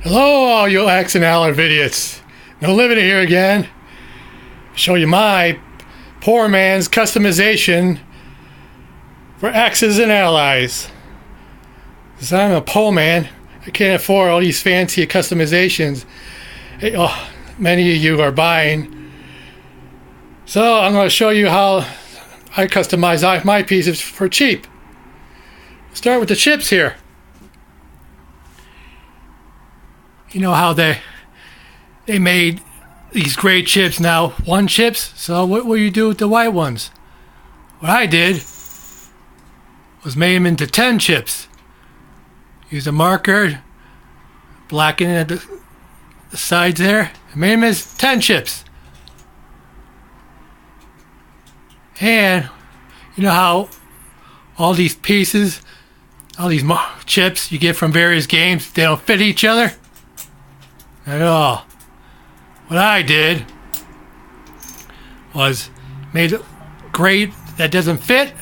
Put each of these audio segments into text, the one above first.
Hello, all you X and Allen idiots. No living here again. Show you my poor man's customization for X's and allies. Because I'm a poor man, I can't afford all these fancy customizations many of you are buying. So I'm going to show you how I customize my pieces for cheap. Start with the chips here. You know how they made these gray chips now one chips? So what will you do with the white ones? What I did was made them into 10 chips. Use a marker, blacken it at the sides there, and made them as 10 chips. And you know how all these pieces, all these chips you get from various games, they don't fit each other? Not at all. What I did was made a grade that doesn't fit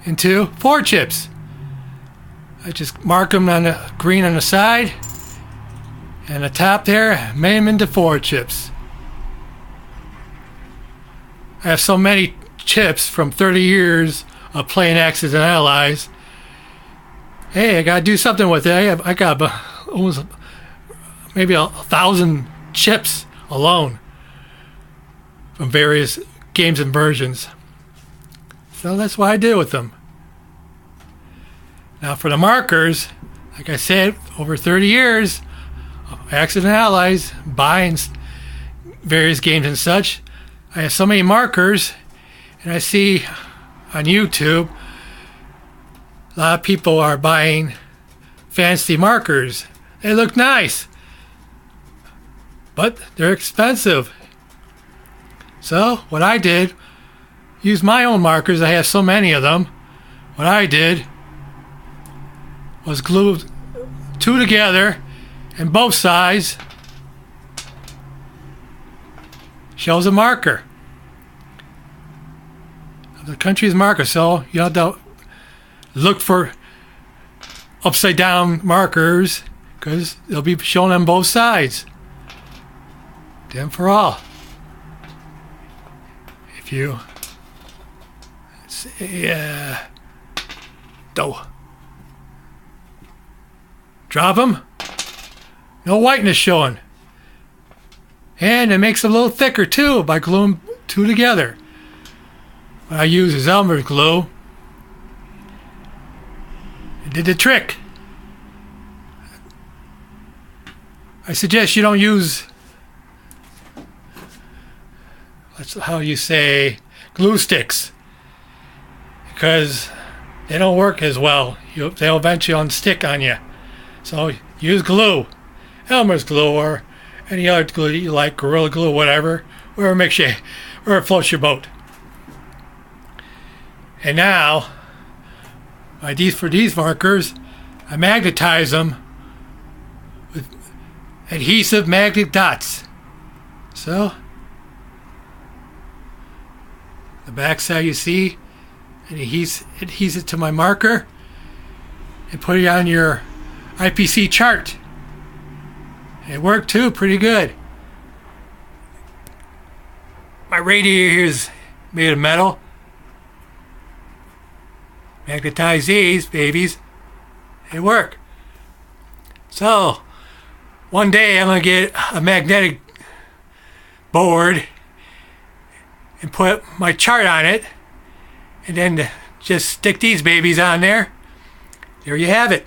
into 4 chips. I just mark them on the green on the side and the top there, made them into 4 chips. I have so many chips from 30 years of playing X's and Allies. Hey, I gotta do something with it. I got almost maybe 1,000 chips alone from various games and versions. So that's what I did with them. Now for the markers, like I said, over 30 years of X's and Allies, buying various games and such, I have so many markers, and I see on YouTube a lot of people are buying fancy markers. They look nice, but they're expensive. So what I did, use my own markers. I have so many of them. What I did was glue 2 together, and both sides shows a marker. The country's marker, so you have to look for upside down markers because they'll be shown on both sides. Then for all. If you say, drop them, no whiteness showing. And it makes it a little thicker too by gluing 2 together. What I use is Elmer's glue. It did the trick. I suggest you don't use, that's how you say, glue sticks, because they don't work as well. They'll eventually unstick on you. So use glue, Elmer's glue or any other glue that you like, Gorilla Glue, whatever, wherever it floats your boat. And now, for these markers, I magnetize them with adhesive magnet dots. So, the back side you see, and adhese it to my marker, and put it on your IPC chart. It worked too, pretty good. My radiator here is made of metal. Magnetize these babies. They work. So, one day I'm going to get a magnetic board and put my chart on it, and then just stick these babies on there. There you have it.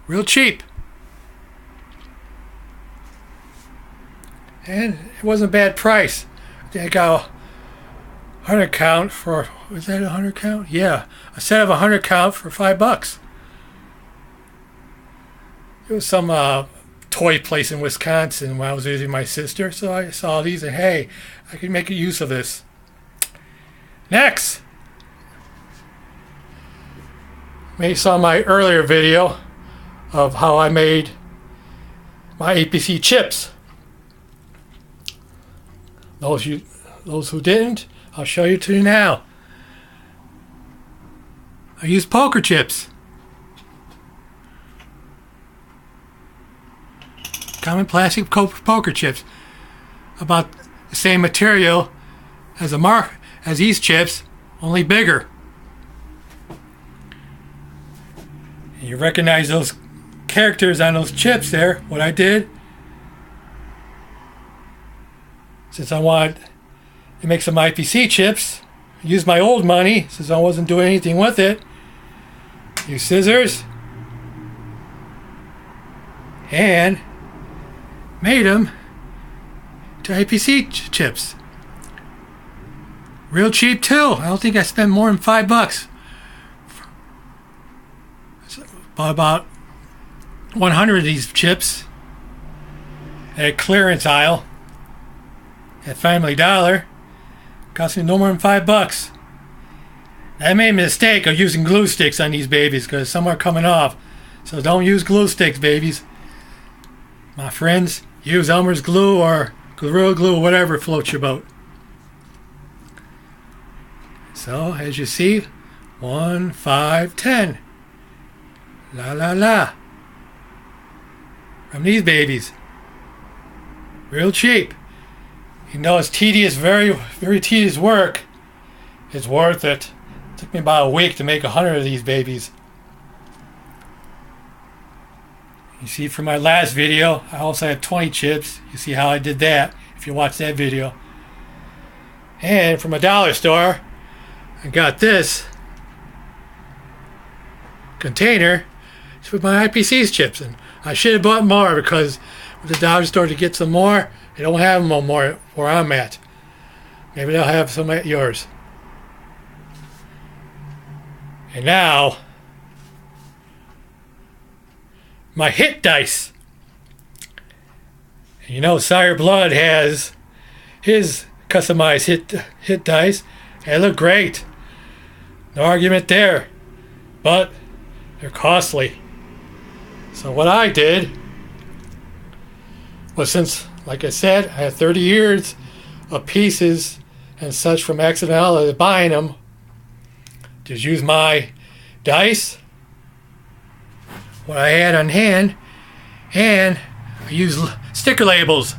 Real cheap. And it wasn't a bad price. I think I got a 100 count for, was that a 100 count? Yeah, a set of 100 count for $5. It was some toy place in Wisconsin when I was visiting my sister, so I saw these and hey, I can make use of this. Next, you saw my earlier video of how I made my APC chips. Those who didn't, I'll show you to you now. I use poker chips. common plastic poker chips. About the same material as these chips, only bigger. And you recognize those characters on those chips there, what I did. Since I wanted to make some IPC chips, I used my old money since I wasn't doing anything with it. Use scissors and made them to IPC chips. Real cheap too. I don't think I spent more than $5. Bought about 100 of these chips at a clearance aisle at Family Dollar. Cost me no more than $5. I made a mistake of using glue sticks on these babies because some are coming off. So don't use glue sticks, babies. My friends, use Elmer's glue or Gorilla Glue, whatever floats your boat. So, as you see, 1, 5, 10. La la la. From these babies. Real cheap. You know it's tedious, very, very tedious work. It's worth it. It took me about a week to make 100 of these babies. You see from my last video, I also have 20 chips. You see how I did that if you watch that video. And from a dollar store, I got this container to put my IPC's chips in. I should have bought more because with the dollar store to get some more, they don't have them no more where I'm at. Maybe they'll have some at yours. And now, my hit dice. And you know, Sire Blood has his customized hit dice. They look great. No argument there. But they're costly. So what I did was, since, like I said, I had 30 years of pieces and such from accidentally buying them, just use my dice, what I had on hand, and I use sticker labels.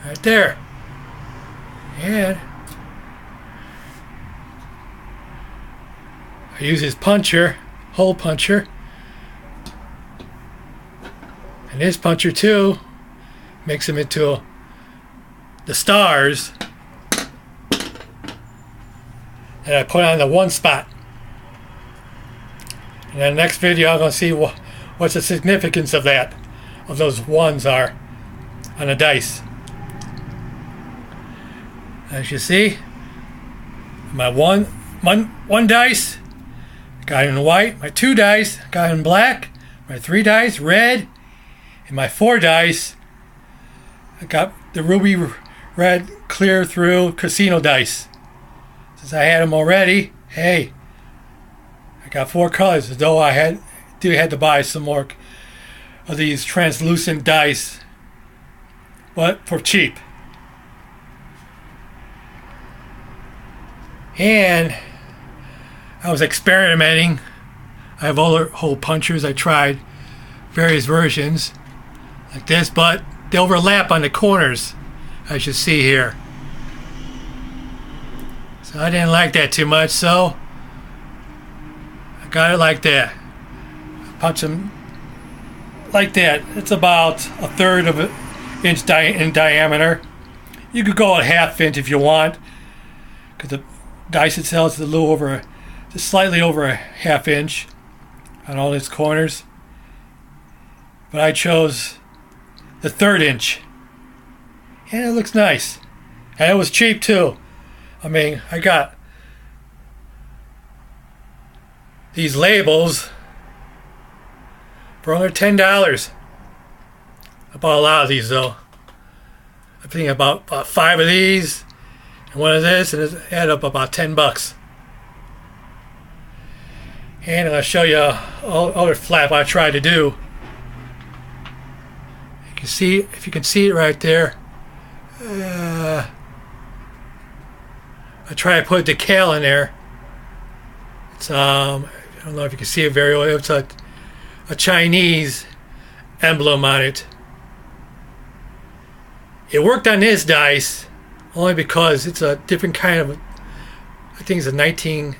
Right there. And I use his puncher, hole puncher, and this puncher too makes them into the stars that I put on the one spot. And in the next video I'm going to see what's the significance of that, of those ones are on the dice. As you see, my one dice got in white, my 2 dice got in black, my 3 dice red, and my 4 dice I got the ruby red clear through casino dice. Since I had them already, hey, I got 4 colors, though I had to buy some more of these translucent dice, but for cheap. And I was experimenting. I have other hole punchers. I tried various versions like this, but they overlap on the corners, as you see here. So I didn't like that too much, so I got it like that. I punch them like that. It's about 1/3 of an inch in diameter. You could go a 1/2 inch if you want, because the dice itself is a little over, just slightly over a 1/2 inch on all its corners. But I chose the 1/3 inch. And it looks nice. And it was cheap too. I mean, I got these labels for under $10. I bought a lot of these though. I think about 5 of these and one of this, and it added up about $10. And I'll show you other flap I tried to do. You can see, if you can see it right there. I try to put a decal in there. It's I don't don't know if you can see it very well. It's a Chinese emblem on it. It worked on this dice only because it's a different kind of, I think it's a 19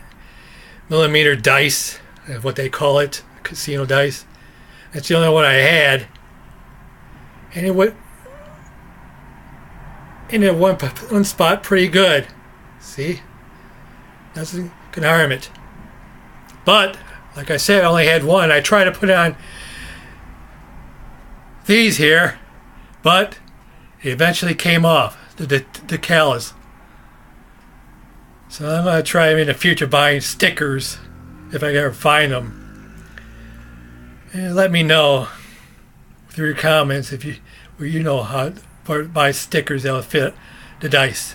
millimeter dice, what they call it, casino dice. That's the only one I had, and it went in one spot pretty good. See, nothing can harm it. But like I said, I only had one. I tried to put on these here, but it eventually came off, the callus. So I'm going to try in the future buying stickers if I ever find them. And let me know through your comments if you know how to buy stickers that'll fit the dice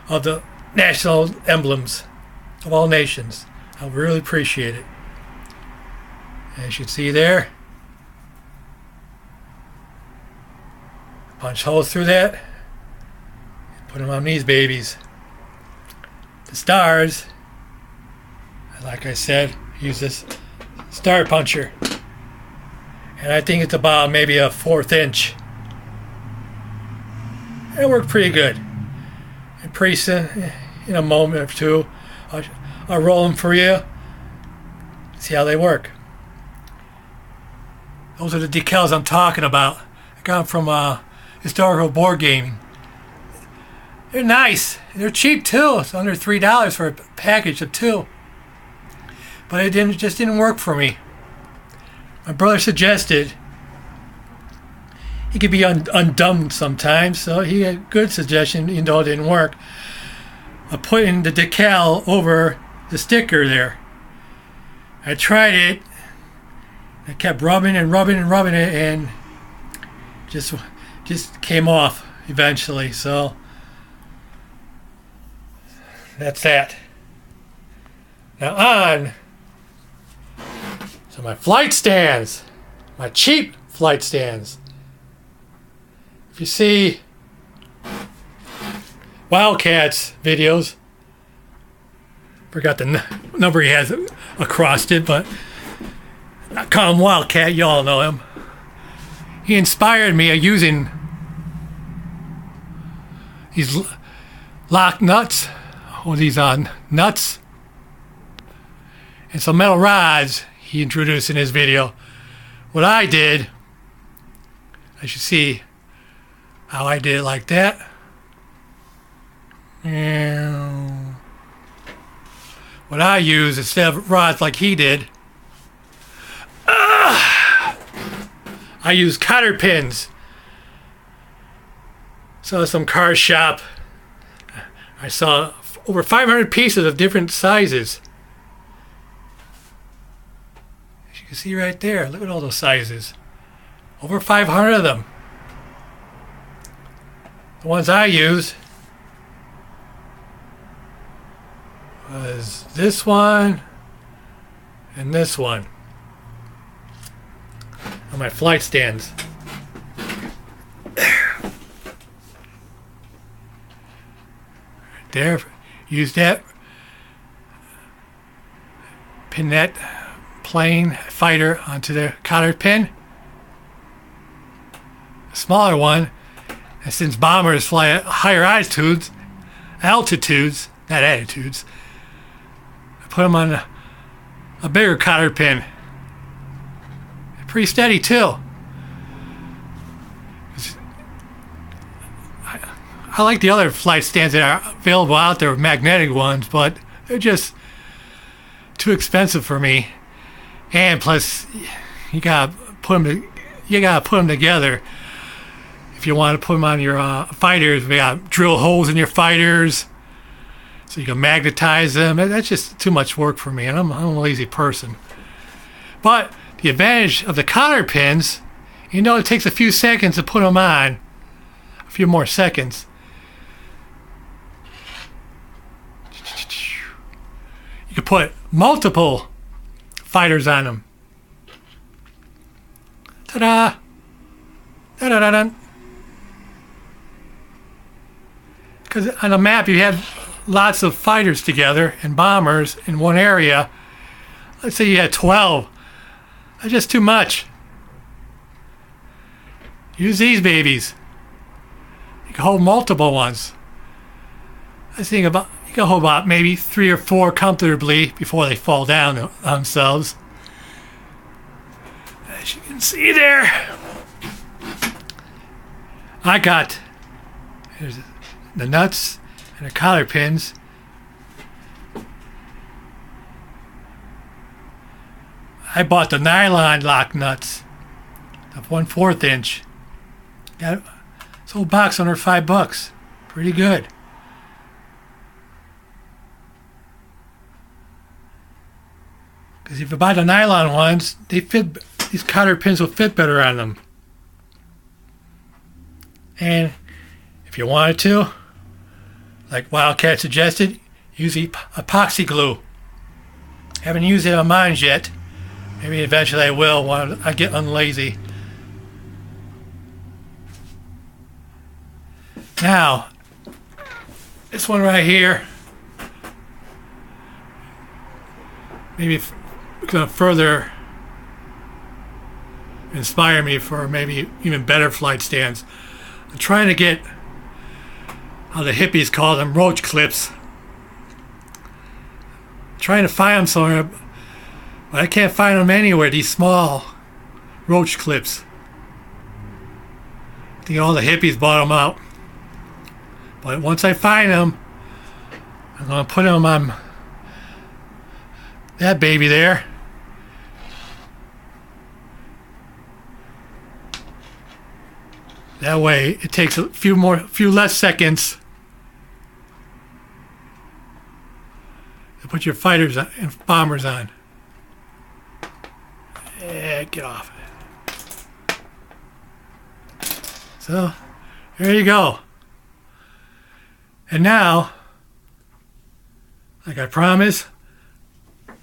of the national emblems of all nations. I really appreciate it. As you can see there, punch holes through that, put them on these babies. The stars, like I said, use this star puncher, and I think it's about maybe a 1/4 inch. It worked pretty good. And pretty soon, in a moment or two, I'll roll them for you, see how they work. Those are the decals I'm talking about. I got them from historical board gaming. They're nice. They're cheap too. It's under $3 for a package of 2. But it just didn't work for me. My brother suggested he could be undone sometimes, so he had a good suggestion, even though it didn't work, of putting the decal over the sticker there. I tried it. I kept rubbing and rubbing and rubbing it, and just came off eventually. So that's that. Now on to my flight stands, my cheap flight stands. If you see Wildcat's videos, forgot the number he has across it, but I call him Wildcat, you all know him. He inspired me of using these lock nuts, or these nuts, and some metal rods he introduced in his video. What I did, as you see how I did it like that. And what I use, instead of rods like he did, I use Cotter Pins. So some car shop, I saw over 500 pieces of different sizes. As you can see right there, look at all those sizes. Over 500 of them. The ones I use was this one and this one on my flight stands. Right there, use that, pin that plane fighter onto the cotter pin. A smaller one, and since bombers fly at higher altitudes, not attitudes, I put them on a bigger cotter pin. Pretty steady too. I like the other flight stands that are available out there, magnetic ones, but they're just too expensive for me. And plus, you gotta put them together. If you want to put them on your fighters, we got drill holes in your fighters, so you can magnetize them. That's just too much work for me, and I'm a lazy person. But the advantage of the cotter pins, you know, it takes a few seconds to put them on, a few more seconds. You can put multiple fighters on them. Ta-da! Da-da-da-da! Because on a map you have lots of fighters together and bombers in one area. Let's say you had 12. That's just too much. Use these babies. You can hold multiple ones. I think about you can hold about maybe 3 or 4 comfortably before they fall down themselves. As you can see there, I got here's the nuts and the cotter pins. I bought the nylon lock nuts of 1/4 inch. Got this whole box under $5. Pretty good. Because if you buy the nylon ones, they fit. These cotter pins will fit better on them. And if you wanted to, like Wildcat suggested, use epoxy glue. Haven't used it on mine yet. Maybe eventually I will when I get unlazy. Now, this one right here, maybe going to further inspire me for maybe even better flight stands. I'm trying to get, how the hippies call them, roach clips. Trying to find them somewhere, but I can't find them anywhere, these small roach clips. I think all the hippies bought them out. But once I find them, I'm going to put them on that baby there. That way it takes a few less seconds to put your fighters and bombers on. Yeah, get off it. So, there you go. And now, like I promised, I'm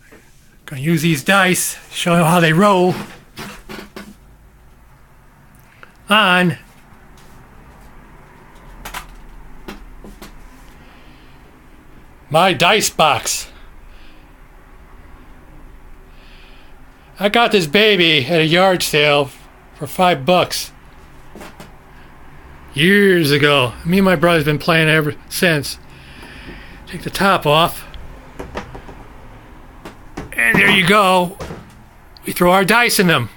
going to use these dice, show you how they roll on my dice box. I got this baby at a yard sale for $5 years ago. Me and my brother's been playing ever since. Take the top off, and there you go. We throw our dice in them.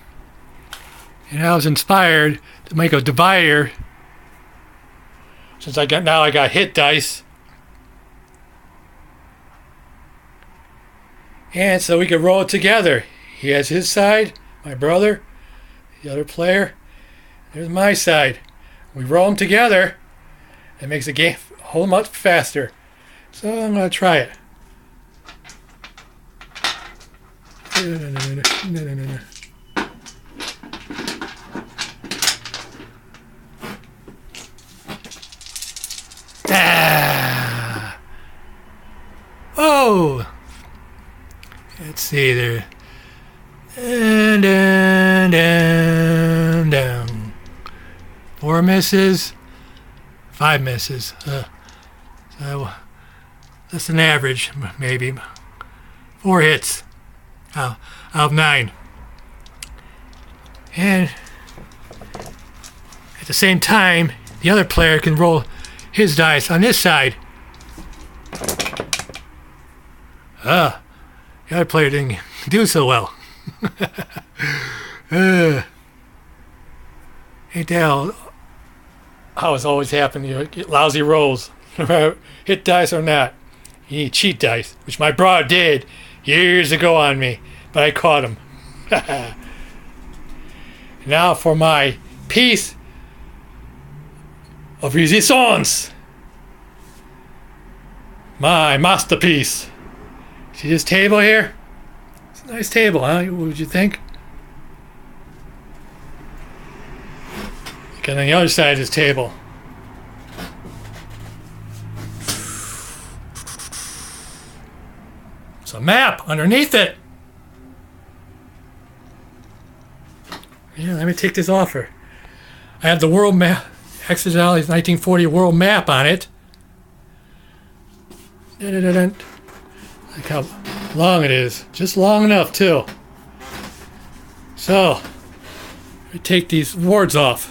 And I was inspired to make a divider, since I got hit dice. And so we could roll it together. He has his side, my brother, the other player. There's my side. We roll them together. It makes the game a whole much faster. So I'm going to try it. Ah. Oh! Let's see there. And down. 4 misses, 5 misses. So that's an average, maybe. 4 hits out of 9. And at the same time, the other player can roll his dice on this side. The other player didn't do so well. Ain't that how it's always happened? You get lousy rolls, hit dice or not. You need cheat dice, which my brother did years ago on me, but I caught him. Now for my piece of resistance, my masterpiece. See this table here? It's a nice table, huh? What would you think? Look on the other side of this table. It's a map underneath it. Yeah, let me take this off her. I have the world map, Accidentally 1940 world map on it. Like how long it is. Just long enough too. So, we take these boards off.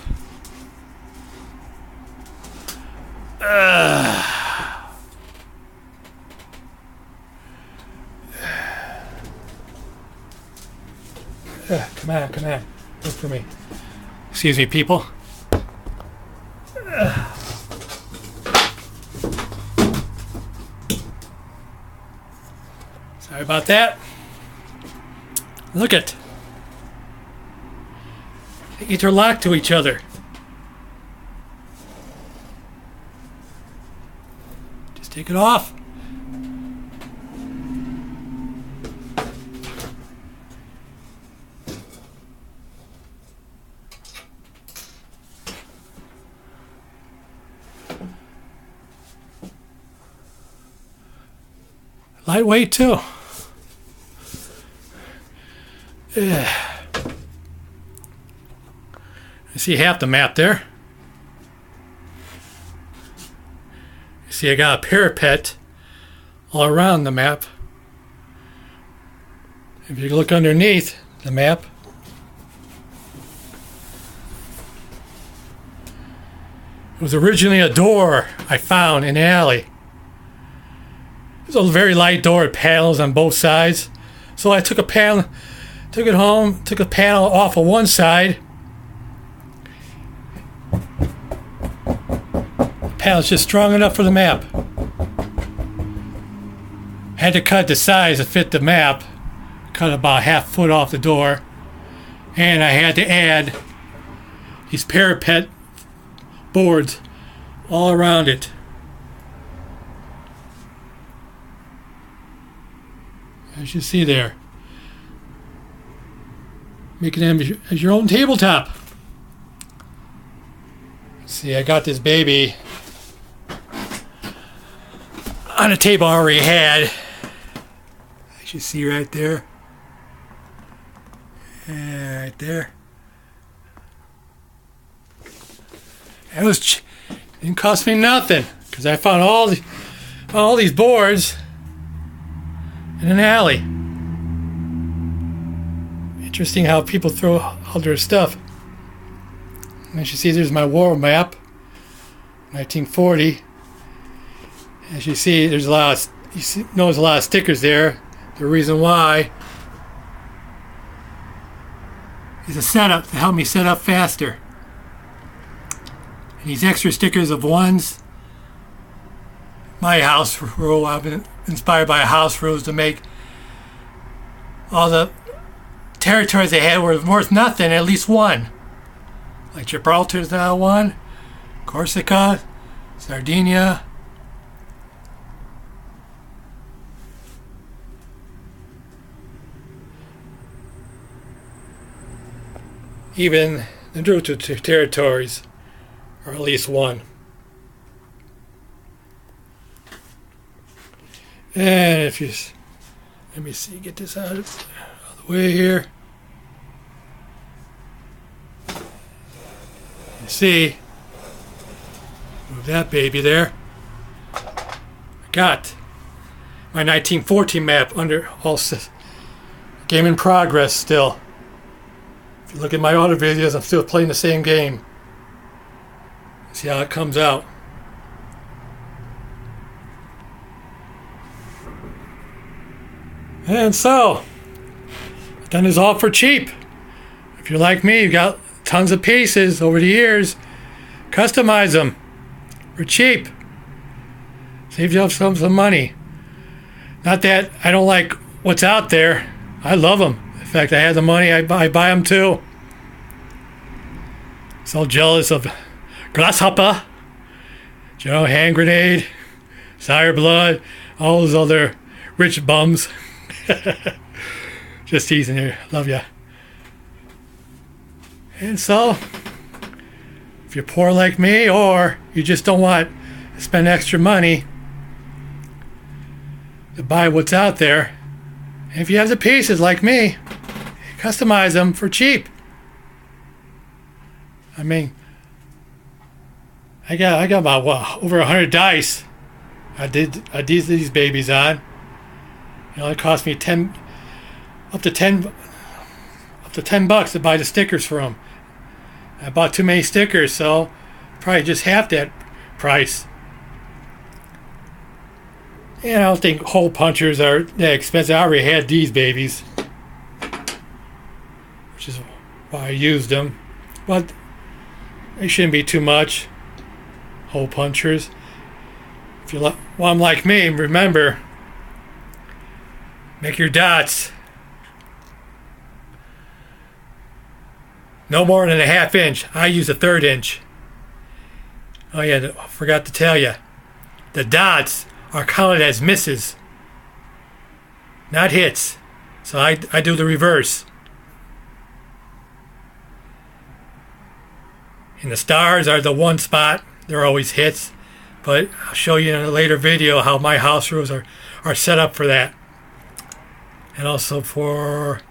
Come on. Look for me. Excuse me, people. Sorry about that. Look it. They interlock to each other. Just take it off. Lightweight too. Yeah. You see half the map there. You see I got a parapet all around the map. If you look underneath the map, it was originally a door I found in the alley. It was a very light door with panels on both sides. So I took a panel, took it home, took a panel off of one side. The panel's just strong enough for the map. Had to cut the size to fit the map. Cut about half foot off the door. And I had to add these parapet boards all around it. As you see there, making them as your own tabletop. See, I got this baby on a table I already had. As you see right there, and right there. It didn't cost me nothing because I found all these boards in an alley. Interesting how people throw all their stuff. As you see, there's my war map, 1940. As you see, there's a lot of stickers there. The reason why is a setup to help me set up faster. And these extra stickers of ones. My house rule, I've been inspired by house rules to make all the territories they had were worth nothing, at least one. Like Gibraltar's now one, Corsica, Sardinia. Even the neutral territories are at least one. And if you, let me see, get this out of the way here. You see, move that baby there. I got my 1914 map under all game in progress still. If you look at my other videos, I'm still playing the same game. See how it comes out. And so, I've done this all for cheap. If you're like me, you've got tons of pieces over the years. Customize them for cheap. Save yourself some money. Not that I don't like what's out there. I love them. In fact, I have the money, I buy them too. So jealous of Grasshopper, hand grenade, Sire Blood, all those other rich bums. Just teasing you. Love ya. And so, if you're poor like me, or you just don't want to spend extra money to buy what's out there, if you have the pieces like me, customize them for cheap. I mean, I got about over 100 dice. I did these babies on. You know, it cost me up to 10 bucks to buy the stickers for them. I bought too many stickers, so probably just half that price. And I don't think hole punchers are that expensive. I already had these babies, which is why I used them. But they shouldn't be too much. Hole punchers. If you want like me, remember, make your dots no more than a ½ inch. I use a 1/3 inch. Oh yeah, I forgot to tell you. The dots are counted as misses, not hits. So I do the reverse. And the stars are the one spot. They're always hits. But I'll show you in a later video how my house rules are set up for that. And also for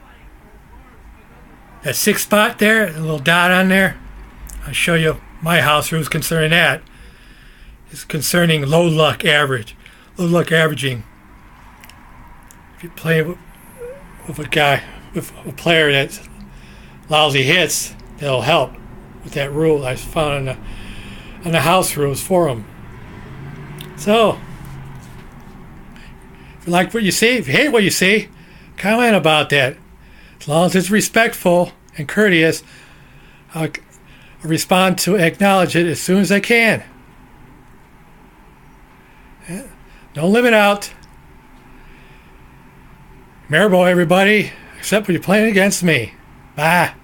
that 6th spot there, a little dot on there. I'll show you my house rules concerning that. It's concerning low luck average. Low luck averaging. If you play with a player that's lousy hits, that'll help with that rule I found on the house rules for them. So, if you like what you see, if you hate what you see, comment about that. As long as it's respectful and courteous, I'll respond to acknowledge it as soon as I can. Don't live it out. Remember, everybody, except when you're playing against me. Bye.